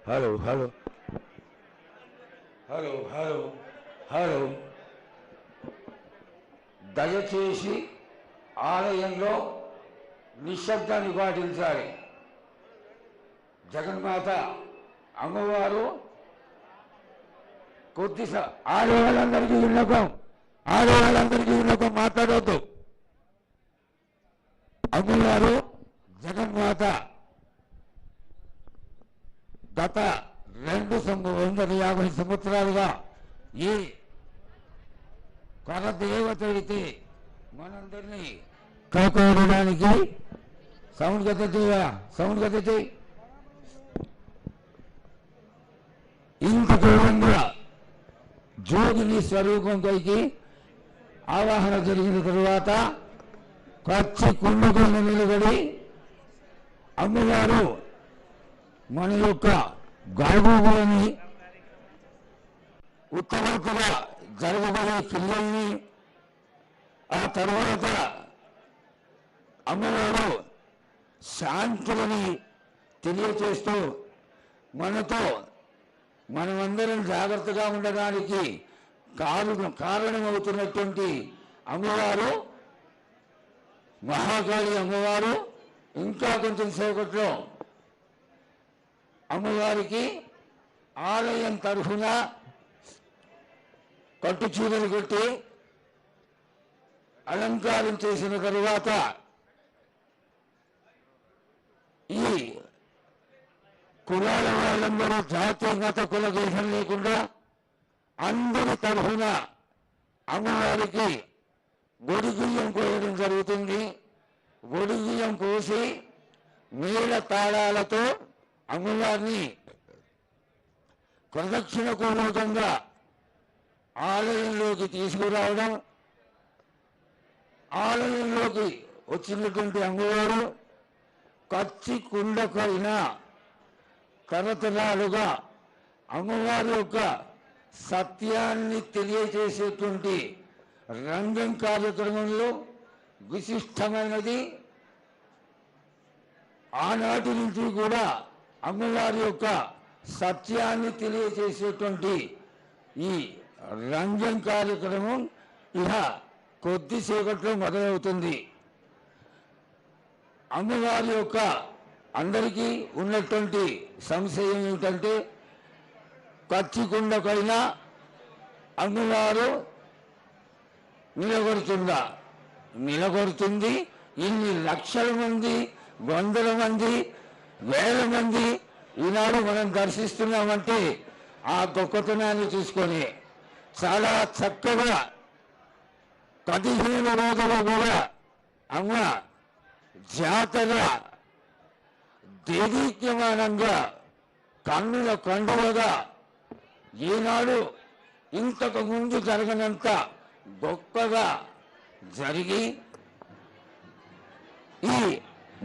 Hello hello hello hello hello దయచేసి ఆలయంలో నిశ్శబ్దాన్ని పాటించాలి. జగన్మాత అమ్మవారు ఆడవాళ్ళందరికీ విన్నపం మాట్లాడవద్దు. అమ్మవారు జగన్మాత గత 250 సంవత్సరాలుగా ఈ పరదేవతైతే మనందరినీ కాపాడడానికి సౌండ్ గత చేయి ఇంత దూరంగా జోగిని స్వరూపం పైకి ఆవాహన జరిగిన తరువాత పచ్చి కుండకుండా నిలబడి అమ్మవారు మన యొక్క గాయకులని ఉత్తమంతుగా జరగబడే పిల్లల్ని ఆ తర్వాత అమ్మవారు శాంతులని తెలియచేస్తూ మనమందరం జాగ్రత్తగా ఉండడానికి కారణమవుతున్నటువంటి అమ్మవారు మహాకాళి అమ్మవారు ఇంకా కొంచెం సేపట్లో అమ్మవారికి ఆలయం తరఫున పట్టు చీరలు కట్టి అలంకారం చేసిన తరువాత ఈ కులాల వాళ్ళందరూ జాతీయత కుల దేశం లేకుండా అందరి తరఫున అమ్మవారికి గొడిగియ్యం కోయడం జరుగుతుంది. గొడిగియ్యం కోసి మేళ తాళాలతో అమ్మవారిని ప్రదక్షిణ పూర్వకంగా ఆలయంలోకి తీసుకురావడం, ఆలయంలోకి వచ్చినటువంటి అమ్మవారు కచ్చి కుండకైన తరతరాలుగా అమ్మవారి యొక్క సత్యాన్ని తెలియజేసేటువంటి రంగం కార్యక్రమంలో విశిష్టమైనది. ఆనాటి నుంచి కూడా అమ్మవారి యొక్క సత్యాన్ని తెలియజేసేటువంటి ఈ రంగం కార్యక్రమం ఇక కొద్దిసేపట్లో మొదలవుతుంది. అమ్మవారి యొక్క అందరికీ ఉన్నటువంటి సంశయం ఏమిటంటే కచ్చికుండపైన అమ్మవారు నిలబడుతుంది. ఇన్ని లక్షల మంది, వందల మంది, వేల మంది ఈనాడు మనం దర్శిస్తున్నామంటే ఆ గొప్పతనాన్ని చూసుకొని చాలా చక్కగా 15 రోజులు కూడా అమ్మ జాతర దేదీప్యమానంగా కన్నుల పండుగగా ఈనాడు ఇంతకు ముందు జరగనంత గొప్పగా జరిగి ఈ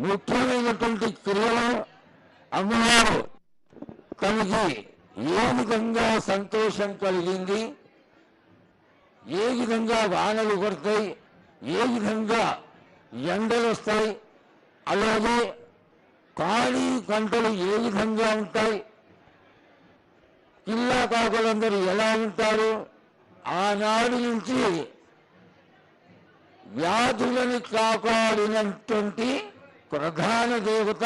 ముఖ్యమైనటువంటి క్రియలో అమ్మవారు తనకి ఏ విధంగా సంతోషం కలిగింది, ఏ విధంగా వానలు పడతాయి, ఏ విధంగా ఎండలు వస్తాయి, అలాగే ఖాళీ పంటలు ఏ విధంగా ఉంటాయి, పిల్లా కాకులందరూ ఎలా ఉంటారు, ఆనాడు నుంచి వ్యాధులను కాపాడినటువంటి ప్రధాన దేవత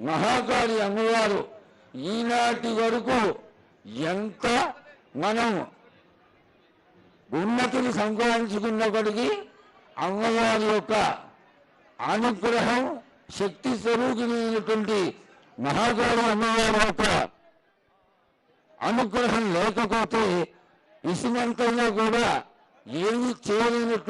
మహాకాళి అమ్మవారు ఈనాటి వరకు ఎంత మనం ఉన్నతిని సంపాదించుకున్నప్పటికీ అమ్మవారి యొక్క అనుగ్రహం, శక్తి స్వరూపిణైనటువంటి మహాకాళి అమ్మవారి యొక్క అనుగ్రహం లేకపోతే ఇసుమంతంలో కూడా ఏమీ చేయలేనట్టు